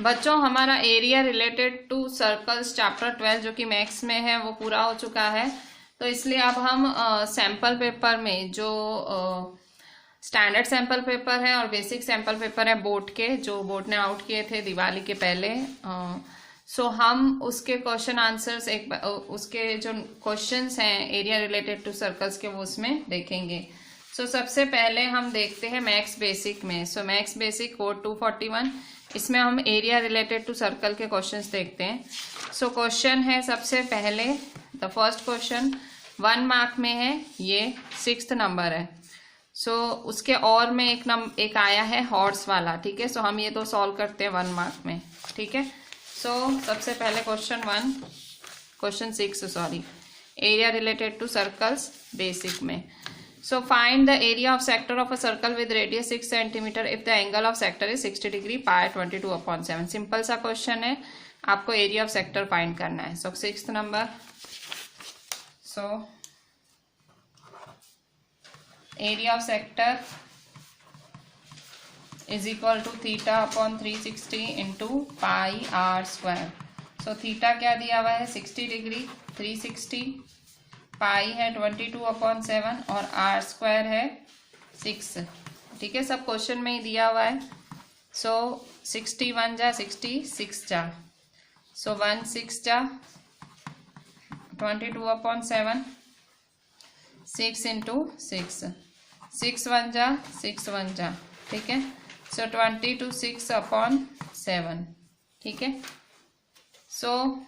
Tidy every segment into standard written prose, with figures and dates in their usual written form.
बच्चों हमारा area related to circles chapter 12 जो कि मैथ्स में है वो पूरा हो चुका है। तो इसलिए अब हम सैम्पल पेपर में जो स्टैंडर्ड सैम्पल पेपर है और बेसिक सैम्पल पेपर है बोर्ड के, जो बोर्ड ने आउट किए थे दिवाली के पहले, सो हम उसके क्वेश्चन आंसर्स उसके जो क्वेश्चंस हैं एरिया रिलेटेड टू सर्कल्स के वो उसमें देखेंगे। सो सबसे पहले हम देखते हैं मैथ्स बेसिक में। सो मैथ्स बेसिक कोड 241, इसमें हम एरिया रिलेटेड टू सर्कल के क्वेश्चंस देखते हैं। सो क्वेश्चन है सबसे पहले द फर्स्ट क्वेश्चन 1 मार्क में है, ये 6th नंबर है। सो उसके और में एक आया है हॉर्स वाला, ठीक है। सो हम ये दो सॉल्व करते हैं 1 मार्क में, ठीक है। सो सबसे पहले question 6 sorry, area related to circles basic में। So find the area of sector of a circle with radius 6 centimeter if the angle of sector is 60 degree pi 22/7। Simple सा क्वेश्चन है, आपको एरिया ऑफ सेक्टर फाइंड करना है। So 6th number, so area of sector is equal to theta upon 360 into pi r square. So theta क्या दिया हुआ है 60 degree, 360 पाई है 22/7 और आर स्क्वायर है 6, ठीक है। सब क्वेश्चन में ही दिया हुआ है। सो 61 जा 66 जा, सो 1 6 जा 22/7, 6 इंटू 6, 6 1 जा 6 1 जा, ठीक है। सो 22/6/7, ठीक है। सो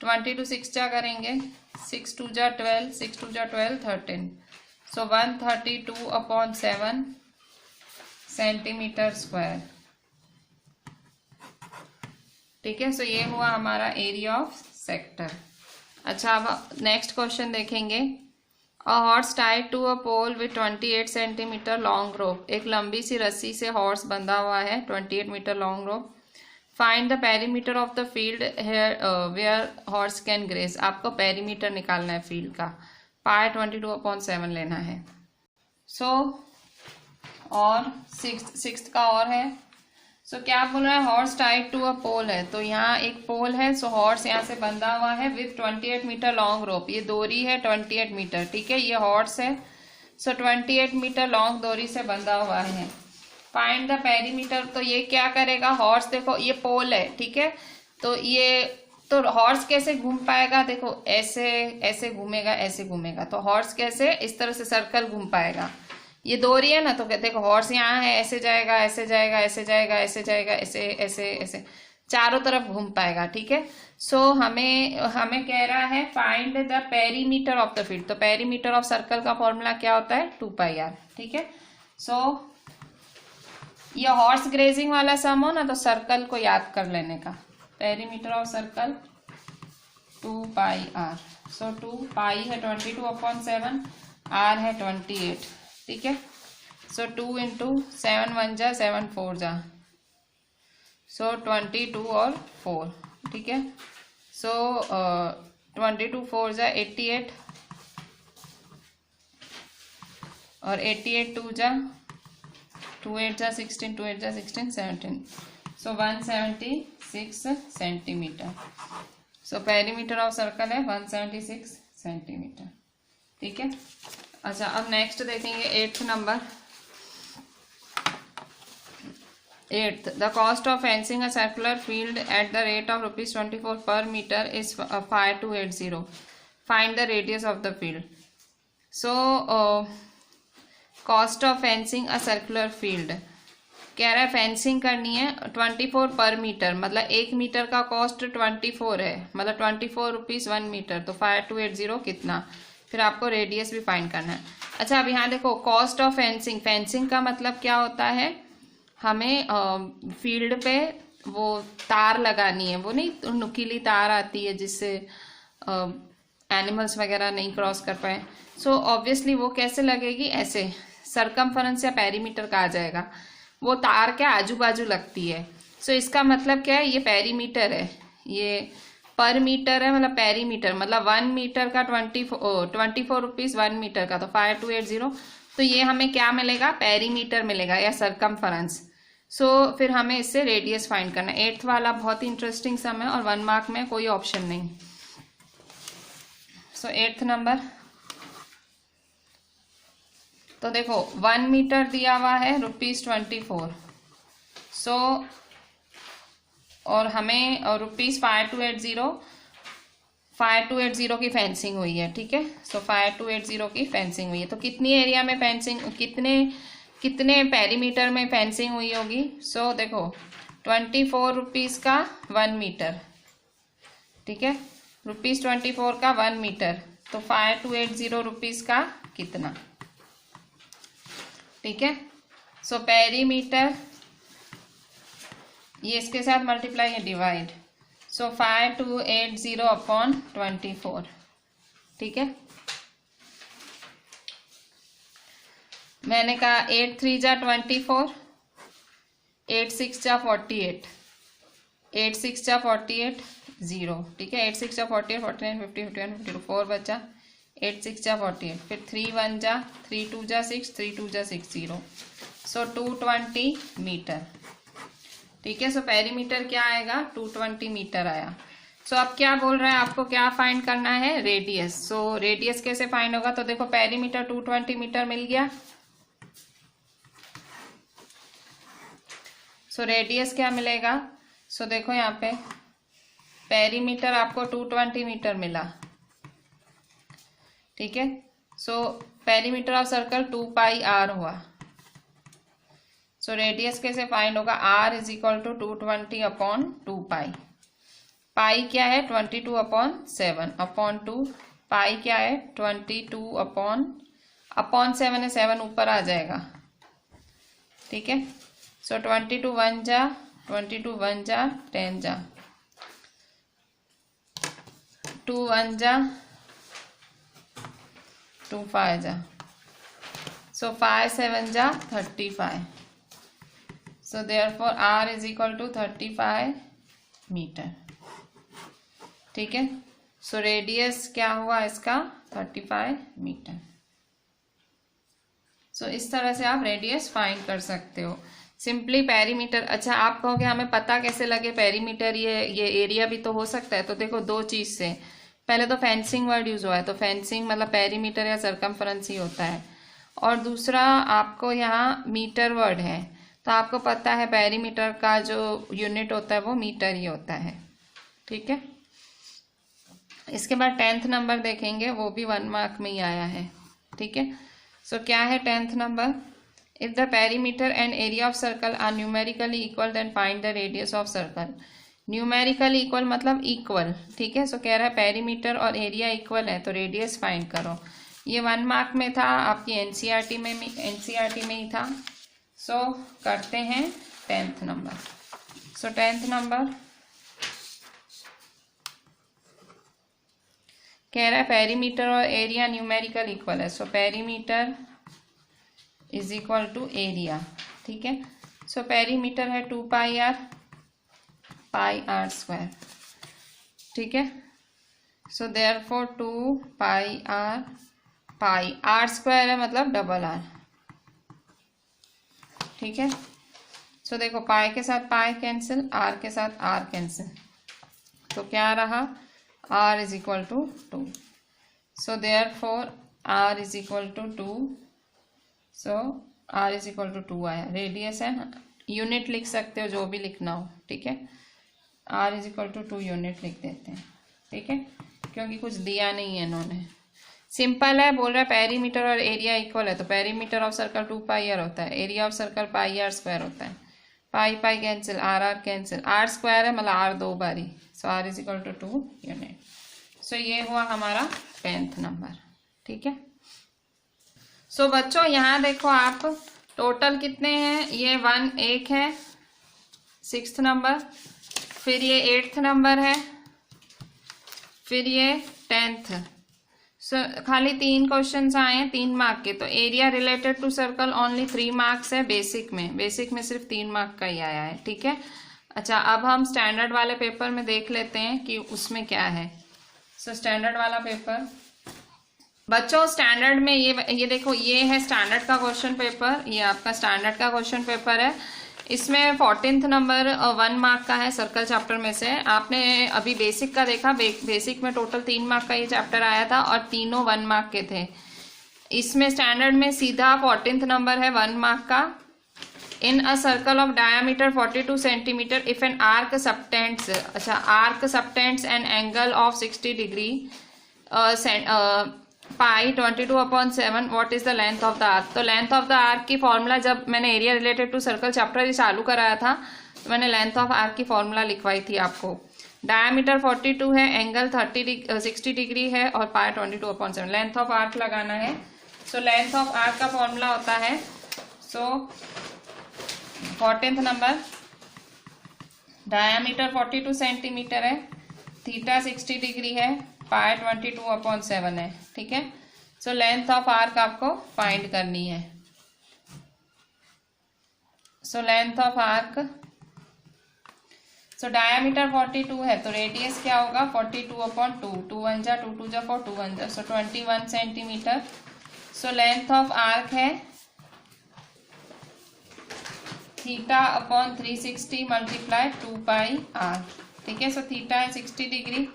22/6 जा करेंगे, 6 2 जा 12, 6 2 जा 12 13, सो 132/7 सेंटीमीटर स्क्वायर, ठीक है। सो ये हुआ हमारा एरिया ऑफ सेक्टर। अच्छा, अब नेक्स्ट क्वेश्चन देखेंगे। A horse tied to a pole with 28 centimetre long rope, एक लंबी सी रस्सी से हॉर्स बंधा हुआ है 28 metre long rope. Find the perimeter of the field where horse can graze, आपको पेरीमीटर निकालना है फील्ड का, पाई 22/7 लेना है। सो और सिक्स्थ का और है। सो क्या बोल रहा है, हॉर्स टाइड टू अ पोल है, तो यहाँ एक पोल है। सो हॉर्स यहाँ से बंधा हुआ है विथ 28 मीटर लॉन्ग रोप, ये दोरी है 28 मीटर, ठीक है। ये हॉर्स है, सो 28 मीटर लॉन्ग दोरी से बंधा हुआ है। फाइंड द पेरीमीटर, तो ये क्या करेगा हॉर्स, देखो ये पोल है, ठीक है। तो हॉर्स कैसे घूम पाएगा, देखो ऐसे ऐसे घूमेगा, ऐसे घूमेगा, तो हॉर्स कैसे इस तरह से सर्कल घूम पाएगा। ये दोरी है ना, तो देखो हॉर्स यहाँ है, ऐसे जाएगा, ऐसे जाएगा, ऐसे जाएगा, ऐसे जाएगा, ऐसे ऐसे ऐसे चारों तरफ घूम पाएगा, ठीक है। सो हमें कह रहा है find the perimeter of the field, तो पेरीमीटर ऑफ सर्कल का फॉर्मूला क्या होता है 2πr, ठीक है। सो ये हॉर्स ग्रेजिंग वाला सम हो ना, तो सर्कल को याद कर लेने का, पेरीमीटर ऑफ सर्कल 2πr। सो 2 पाई है 22/7, r है 28, ठीक है। सो 2 इंटू 7 1 जा 7 4 जा, सो 22 और 4, ठीक है। सो 22 4 जा 88 और 88 2 जा 2 8 जा 16, 2 8 जा 16 17, सो 176 centimetre. So perimeter of circle है 176 सेंटीमीटर, ठीक है। अच्छा, अब नेक्स्ट देखेंगे 8th number. 8th, the cost of fencing a circular field at the rate of ₹24 per metre is 5280। Find the radius of the field. So cost of fencing a circular field कह रहा है fencing करनी है 24 per metre, मतलब 1 metre का cost 24 है, मतलब 24 rupees 1 metre, तो 5280 कितना, फिर आपको रेडियस भी फाइंड करना है। अच्छा, अब यहाँ देखो कॉस्ट ऑफ फेंसिंग, फेंसिंग का मतलब क्या होता है, हमें फील्ड पे वो तार लगानी है, वो नहीं नुकीली तार आती है जिससे एनिमल्स वगैरह नहीं क्रॉस कर पाए। सो ऑब्वियसली वो कैसे लगेगी, ऐसे सरकमफरेंस या पेरीमीटर का आ जाएगा, वो तार के आजू बाजू लगती है। सो इसका मतलब क्या है, ये पेरीमीटर है, ये पर मीटर है, मतलब पेरीमीटर, मतलब 1 मीटर का 24 रुपीज 1 मीटर का, तो 5280। तो ये हमें क्या मिलेगा, पेरीमीटर मिलेगा या सरकमफरेंस। सो फिर हमें इससे रेडियस फाइंड करना है। 8th वाला बहुत ही इंटरेस्टिंग सम है और 1 मार्क में कोई ऑप्शन नहीं। सो 8th नंबर, तो देखो 1 मीटर दिया हुआ है ₹24। सो और हमें ₹5280 की फेंसिंग हुई है, ठीक है। सो 5280 की फेंसिंग हुई है, तो कितनी एरिया में फेंसिंग, कितने पेरीमीटर में फेंसिंग हुई होगी। सो देखो 24 रुपीज़ का 1 मीटर, ठीक है, ₹24 का 1 मीटर, तो 5280 रुपीज़ का कितना, ठीक है। सो पेरीमीटर, ये इसके साथ मल्टीप्लाई है डिवाइड, सो 5280 अपॉन 24, ठीक है। मैंने कहा 8 3 जा 24, 8 6 जा 48, 8 6 जा 48 0, ठीक है। 8 6 जा 48, 49 50 51 52 4 बचा, 8 6 जा 48, फिर 3 1 जा 3 2 जा 6, 3 2 जा 6 0, सो 220 मीटर, ठीक है। सो पेरीमीटर क्या आएगा, 220 मीटर आया। सो अब क्या बोल रहा है, आपको क्या फाइंड करना है, रेडियस। सो रेडियस कैसे फाइंड होगा, तो देखो पेरीमीटर 220 मीटर मिल गया। सो रेडियस क्या मिलेगा, सो देखो यहाँ पे पेरीमीटर आपको 220 मीटर मिला, ठीक है। So perimeter of circle 2πr हुआ। सो रेडियस कैसे फाइंड होगा, r is equal to 220 upon 2π। Pi क्या है 22 अपॉन 7 अपॉन 2, पाई क्या है 22 अपॉन 7 है, 7 ऊपर आ जाएगा, ठीक है। सो 22 1 जा 22 1 जा 10 जा, 2 1 जा 2 5 जा, सो 5 7 जा 35। So therefore r is equal to 35 metre, ठीक है। सो रेडियस क्या हुआ इसका 35 मीटर। सो इस तरह से आप रेडियस फाइंड कर सकते हो सिंपली पेरीमीटर। अच्छा आप कहोगे हमें पता कैसे लगे पेरीमीटर, ये एरिया भी तो हो सकता है। तो देखो दो चीज से, पहले तो फेंसिंग वर्ड यूज हुआ है, तो फेंसिंग मतलब पेरीमीटर या सरकमफ्रेंस ही होता है, और दूसरा आपको यहाँ मीटर वर्ड है, तो आपको पता है पेरीमीटर का जो यूनिट होता है वो मीटर ही होता है, ठीक है। इसके बाद 10th नंबर देखेंगे, वो भी 1 मार्क में ही आया है, ठीक है। सो क्या है 10th number, if the perimeter and area of circle are numerically equal then find the radius of circle. Numerically equal मतलब इक्वल, ठीक है। सो कह रहा है पेरीमीटर और एरिया इक्वल है तो रेडियस फाइंड करो। ये 1 मार्क में था, आपकी एनसीईआरटी में ही था। सो करते हैं 10th नंबर। सो 10th नंबर कह रहा है पेरीमीटर और एरिया न्यूमेरिकल इक्वल है, so perimeter is equal to area, ठीक है। सो पेरीमीटर है 2πr πr², ठीक है। सो देयरफॉर 2πr पाई r² है मतलब डबल r, ठीक है। सो देखो पाई के साथ पाई कैंसिल, r के साथ r कैंसिल, तो क्या रहा r is equal to 2। So therefore r is equal to 2, so r is equal to 2 आया। रेडियस है, यूनिट लिख सकते हो जो भी लिखना हो, ठीक है। r is equal to 2 unit लिख देते हैं, ठीक है, क्योंकि कुछ दिया नहीं है इन्होंने। सिंपल है, बोल रहा है पेरीमीटर और एरिया इक्वल है, तो पेरीमीटर ऑफ सर्कल 2πr होता है, एरिया ऑफ सर्कल πr² होता है। Pi pi cancel, r cancel, r² है मतलब r 2 बारी, so r is equal to 2 unit. So ये हुआ हमारा 10th नंबर, ठीक है। सो बच्चों यहाँ देखो आप टोटल कितने हैं, ये 1 है 6th नंबर, फिर ये 8th नंबर है, फिर ये 10th। सो खाली 3 क्वेश्चन आए हैं 3 मार्क के, तो area related to circle only 3 marks है। बेसिक में सिर्फ 3 मार्क का ही आया है, ठीक है। अच्छा अब हम स्टैंडर्ड वाले पेपर में देख लेते हैं कि उसमें क्या है। सो स्टैंडर्ड वाला पेपर बच्चों, स्टैंडर्ड में ये देखो, ये है स्टैंडर्ड का क्वेश्चन पेपर, ये आपका स्टैंडर्ड का क्वेश्चन पेपर है। इसमें 14th नंबर 1 मार्क का है सर्कल चैप्टर में से। आपने अभी बेसिक का देखा, बेसिक में टोटल 3 मार्क का ये चैप्टर आया था और तीनों 1 मार्क के थे। इसमें स्टैंडर्ड में सीधा 14th नंबर है 1 मार्क का। In a circle of diameter 42 centimetre if an arc subtends, अच्छा arc subtends an angle of 60 degree pi 22/7 what is the length of the arc. तो लेंथ ऑफ द आर्क की formula, जब मैंने area related to circle chapter चालू कराया था तो मैंने लेंथ ऑफ आर्क की फॉर्मूला लिखवाई थी आपको। डायामीटर 42 है, एंगल 60 डिग्री है और पाई 22/7, लेंथ ऑफ आर्क लगाना है। सो लेंथ ऑफ आर्क का फॉर्मूला होता है, सो 14th नंबर डायामीटर 42 सेंटीमीटर है, थीटा 60 डिग्री है, पाई 22/7 है, ठीक है। सो लेंथ ऑफ आर्क आपको फाइंड करनी है। सो length of arc, so diameter 42 है तो रेडियस क्या होगा 42/2, 2 1 जा 2 2 जा 4, 2 1 जा, so 21 centimetre. So length of arc है theta upon 360 multiply 2 pi R, ठीक है। सो थीटा है 60 डिग्री,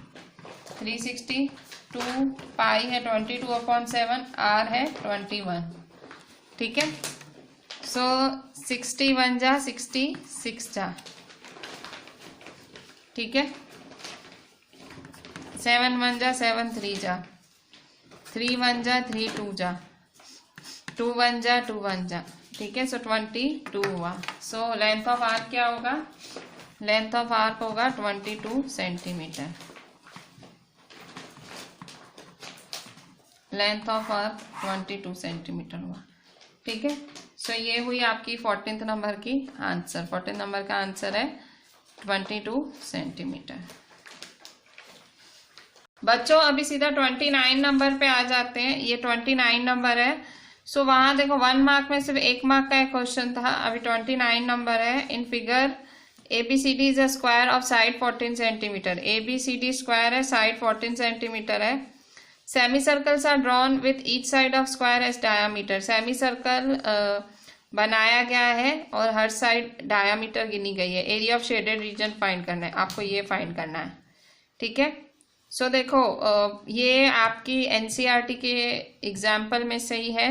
360, 2 पाई है 22/7, आर है 21, ठीक है। सो 61 जा 66 जा, ठीक है। 7 1 जा 7 3 जा, 3 1 जा 3 2 जा, 2 1 जा 2 1 जा, ठीक है। सो 22 हुआ। सो लेंथ ऑफ आर्क क्या होगा, लेंथ ऑफ आर्क होगा 22 centimetre. Length of arc 22 centimetre हुआ, ठीक है। सो ये हुई आपकी 14th नंबर की आंसर। 14th नंबर का आंसर है 22 सेंटीमीटर। बच्चों अभी सीधा 29 नंबर पे आ जाते हैं। ये 29 नंबर है। सो वहां देखो 1 मार्क में सिर्फ 1 मार्क का एक क्वेश्चन था, अभी 29 नंबर है। In figure ABCD is a square of side 14 centimetre. ABCD square है, साइड 14 सेंटीमीटर है। Semi circles are drawn with each side of square as diameter. Semi circle बनाया गया है और हर साइड डायामीटर गिनी गई है। Area of shaded reason find करना है आपको, ये फाइंड करना है, ठीक है। सो देखो ये आपकी NCERT के एग्जाम्पल में से ही है,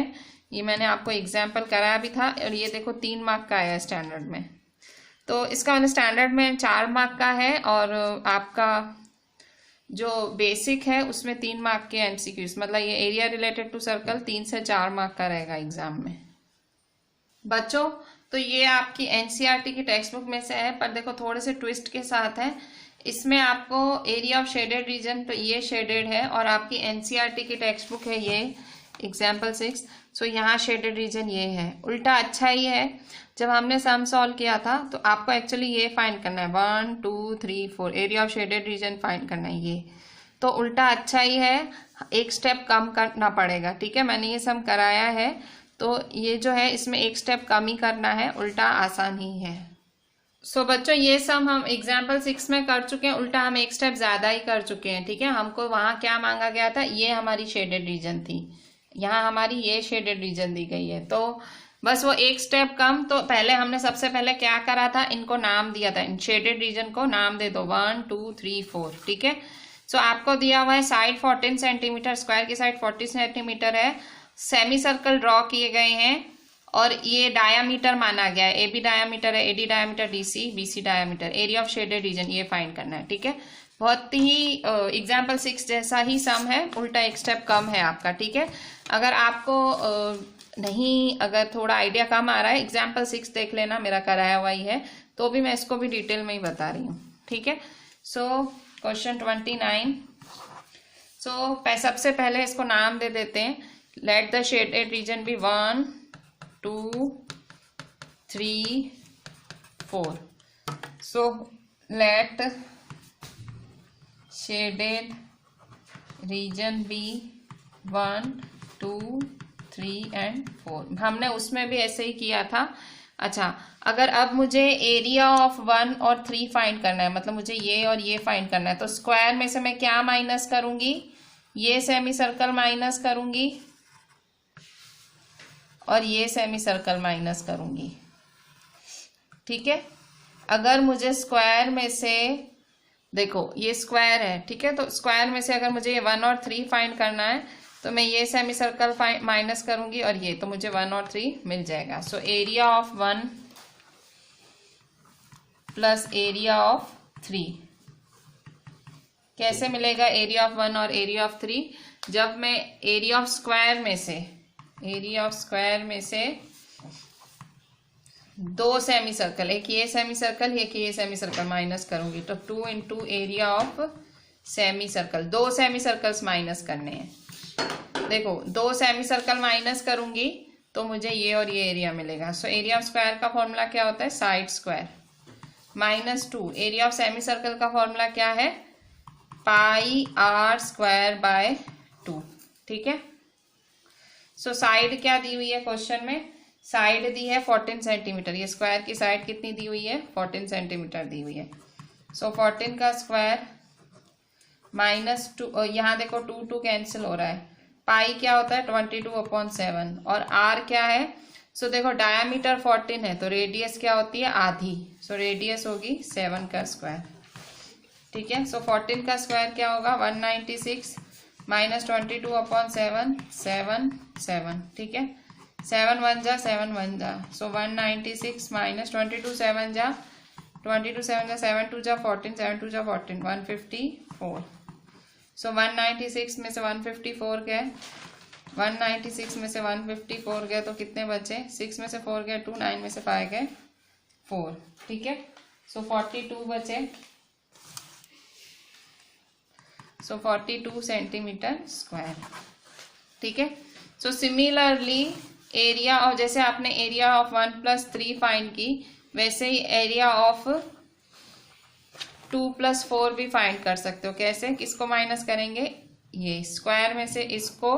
ये मैंने आपको एग्जाम्पल कराया भी था। और ये देखो 3 मार्क का आया स्टैंडर्ड में, तो इसका स्टैंडर्ड में 4 मार्क का है और आपका जो बेसिक है उसमें 3 मार्क के MCQs, मतलब ये एरिया रिलेटेड टू सर्कल 3 से 4 मार्क का रहेगा एग्जाम में। बच्चों तो ये आपकी NCERT की टेक्स्ट बुक में से है, पर देखो थोड़े से ट्विस्ट के साथ है। इसमें आपको एरिया ऑफ शेडेड रीजन, तो ये शेडेड है, और आपकी NCERT की टेक्स्ट बुक है ये एग्जाम्पल 6, सो यहाँ शेडेड रीजन ये है। उल्टा अच्छा ही है, जब हमने सम सॉल्व किया था तो आपको एक्चुअली ये फाइंड करना है 1 2 3 4 area of shaded reason find करना है ये, तो उल्टा अच्छा ही है, एक स्टेप कम करना पड़ेगा, ठीक है। मैंने ये सम कराया है तो ये जो है इसमें एक स्टेप कम ही करना है, उल्टा आसान ही है। सो बच्चों ये सम हम एग्जाम्पल 6 में कर चुके हैं, उल्टा हम एक स्टेप ज्यादा ही कर चुके हैं, ठीक है। हमको वहां क्या मांगा गया था, ये हमारी शेडेड रीजन थी, यहाँ हमारी ये शेडेड रीजन दी गई है, तो बस वो एक स्टेप कम। तो पहले हमने सबसे पहले क्या करा था, इनको नाम दिया था, इन शेडेड रीजन को नाम दे दो 1 2 3 4, ठीक है। सो आपको दिया हुआ है साइड 14 सेंटीमीटर, स्क्वायर की साइड 40 सेंटीमीटर है, सेमी सर्कल ड्रॉ किए गए हैं और ये डायामीटर माना गया है, AB डायामीटर है, AD diameter, BC diameter. Area of shaded reason ये फाइंड करना है, ठीक है। बहुत ही एग्जाम्पल 6 जैसा ही सम है, उल्टा एक स्टेप कम है आपका, ठीक है। अगर आपको अगर थोड़ा आइडिया कम आ रहा है, एग्जाम्पल 6 देख लेना, मेरा कराया हुआ ही है, तो भी मैं इसको भी डिटेल में ही बता रही हूँ, ठीक है। सो क्वेश्चन 29, सो सबसे पहले इसको नाम दे देते हैं, let the shaded region B 1 2 3 4। So let shaded region B 1 2 3 and 4। हमने उसमें भी ऐसे ही किया था। अच्छा, अगर अब मुझे एरिया ऑफ 1 और 3 फाइंड करना है, मतलब मुझे ये और ये फाइंड करना है, तो स्क्वायर में से मैं क्या माइनस करूंगी, ये सेमी सर्कल माइनस करूंगी और ये सेमी सर्कल माइनस करूंगी, ठीक है। अगर मुझे स्क्वायर में से, देखो ये स्क्वायर है, ठीक है, तो स्क्वायर में से अगर मुझे ये 1 और 3 फाइंड करना है तो मैं ये सेमी सर्कल माइनस करूंगी और ये, तो मुझे 1 और 3 मिल जाएगा। सो area of 1 plus area of 3 कैसे मिलेगा? एरिया ऑफ 1 और एरिया ऑफ 3, जब मैं एरिया ऑफ स्क्वायर में से दो सेमी सर्कल, एक ये सेमी सर्कल एक ये सेमी सर्कल माइनस करूंगी, तो 2 into area of semi circle, दो सेमी सर्कल्स माइनस करने हैं। देखो 2 सेमी सर्कल माइनस करूंगी तो मुझे ये और ये एरिया मिलेगा। सो एरिया ऑफ स्क्वायर का फॉर्मूला क्या होता है? Side square minus 2। Area of semi circle का फॉर्मूला क्या है? पाई आर स्क्वायर बाय 2, ठीक है। सो साइड क्या दी हुई है क्वेश्चन में? साइड दी है 14 सेंटीमीटर। ये स्क्वायर की साइड कितनी दी हुई है? 14 सेंटीमीटर दी हुई है। सो 14 का स्क्वायर माइनस 2, यहाँ देखो 2 कैंसिल हो रहा है। पाई क्या होता है? 22/7। और आर क्या है? सो देखो डायामीटर 14 है तो रेडियस क्या होती है? आधी। सो रेडियस होगी 7 का स्क्वायर, ठीक है। सो 14 का स्क्वायर क्या होगा? 196 माइनस 22/7, 7, ठीक है। 7 1 जा 7 1 जा, सो 196 माइनस 22 7 जा 7 2 जा 14, 7 2 जा 14, 154। सो 196 में से 154 गए, 196 में से 154 गए तो कितने बचे? 6 में से 4 गए 2, 9 में से 5 गए 4, ठीक है। सो 42 बचे, सो 42 सेंटीमीटर स्क्वायर, ठीक है। सो सिमिलरली एरिया, और जैसे आपने एरिया ऑफ 1 + 3 फाइंड की, वैसे ही एरिया ऑफ 2 + 4 भी फाइंड कर सकते हो। कैसे? किसको माइनस करेंगे? ये स्क्वायर में से इसको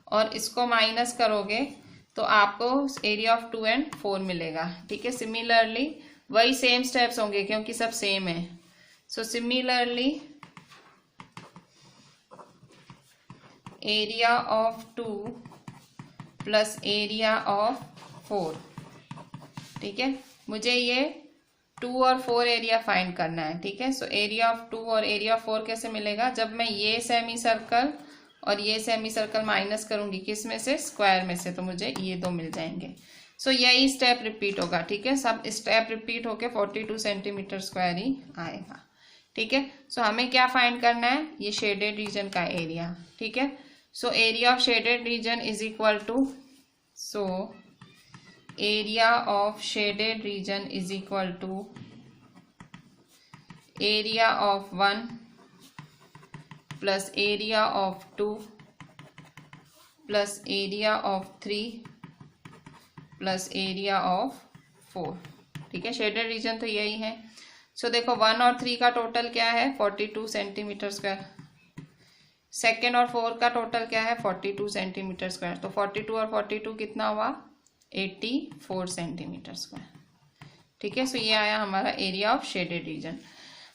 और इसको माइनस करोगे तो आपको एरिया ऑफ 2 और 4 मिलेगा, ठीक है। सिमिलरली वही सेम स्टेप्स होंगे क्योंकि सब सेम है। So similarly area of 2 plus area of 4, ठीक है। मुझे ये 2 और 4 एरिया फाइंड करना है, ठीक है। सो एरिया ऑफ 2 और एरिया ऑफ 4 कैसे मिलेगा? जब मैं ये सेमी सर्कल और ये सेमी सर्कल माइनस करूंगी, किस में से? स्क्वायर में से, तो मुझे ये 2 मिल जाएंगे। सो यही स्टेप रिपीट होगा, ठीक है। सब स्टेप रिपीट होके 42 सेंटीमीटर स्क्वायर ही आएगा, ठीक है। सो हमें क्या फाइंड करना है? ये शेडेड रीजन का एरिया, ठीक है। So area of shaded region is equal to, so area of shaded region is equal to area of 1 plus area of 2 plus area of 3 plus area of 4, ठीक है। Shaded region तो यही है। सो देखो 1 और 3 का टोटल क्या है? 42 सेंटीमीटर स्क्वायर। सेकेंड और 4 का टोटल क्या है? 42 सेंटीमीटर स्क्वायर। तो 42 और 42 कितना हुआ? 84 सेंटीमीटर स्क्वायर, ठीक है। सो ये आया हमारा एरिया ऑफ शेडेड रीजन।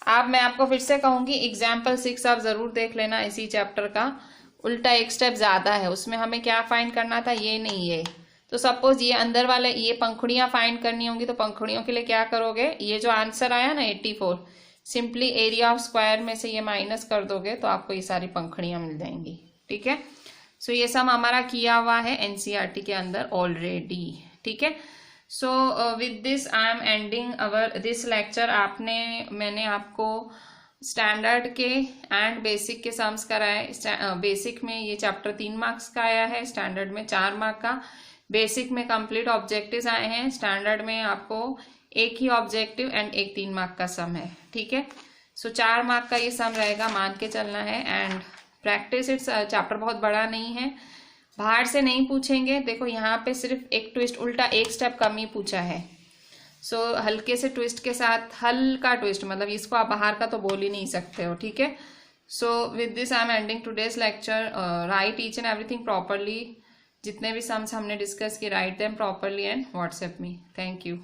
अब मैं आपको फिर से कहूंगी एग्जाम्पल 6 आप जरूर देख लेना इसी चैप्टर का। उल्टा एक स्टेप ज्यादा है, उसमें हमें क्या फाइंड करना था? ये नहीं, ये तो सपोज ये अंदर वाले ये पंखुड़ियां फाइंड करनी होंगी, तो पंखुड़ियों के लिए क्या करोगे? ये जो आंसर आया ना 84, सिंपली एरिया ऑफ स्क्वायर में से ये माइनस कर दोगे तो आपको ये सारी पंखुड़ियां मिल जाएंगी, ठीक है। सो ये सब हमारा किया हुआ है एनसीईआरटी के अंदर ऑलरेडी, ठीक है। So with this I am ending our this lecture. मैंने आपको स्टैंडर्ड के एंड बेसिक के सम्स कराए। बेसिक में ये चैप्टर 3 मार्क्स का आया है, स्टैंडर्ड में 4 मार्क का। बेसिक में कंप्लीट ऑब्जेक्टिव्स आए हैं, स्टैंडर्ड में आपको एक ही ऑब्जेक्टिव एंड एक 3 मार्क का सम है, ठीक है। सो 4 मार्क का ये सम रहेगा, मान के चलना है। एंड प्रैक्टिस इट्स, चैप्टर बहुत बड़ा नहीं है, बाहर से नहीं पूछेंगे। देखो यहाँ पे सिर्फ एक ट्विस्ट, उल्टा एक स्टेप कम ही पूछा है। सो हल्के से ट्विस्ट के साथ, हल्का ट्विस्ट, मतलब इसको आप बाहर का तो बोल ही नहीं सकते हो, ठीक है। So with this I am ending today's lecture. Right each and everything properly, जितने भी सम्स हमने डिस्कस किए write them properly and WhatsApp me. Thank you.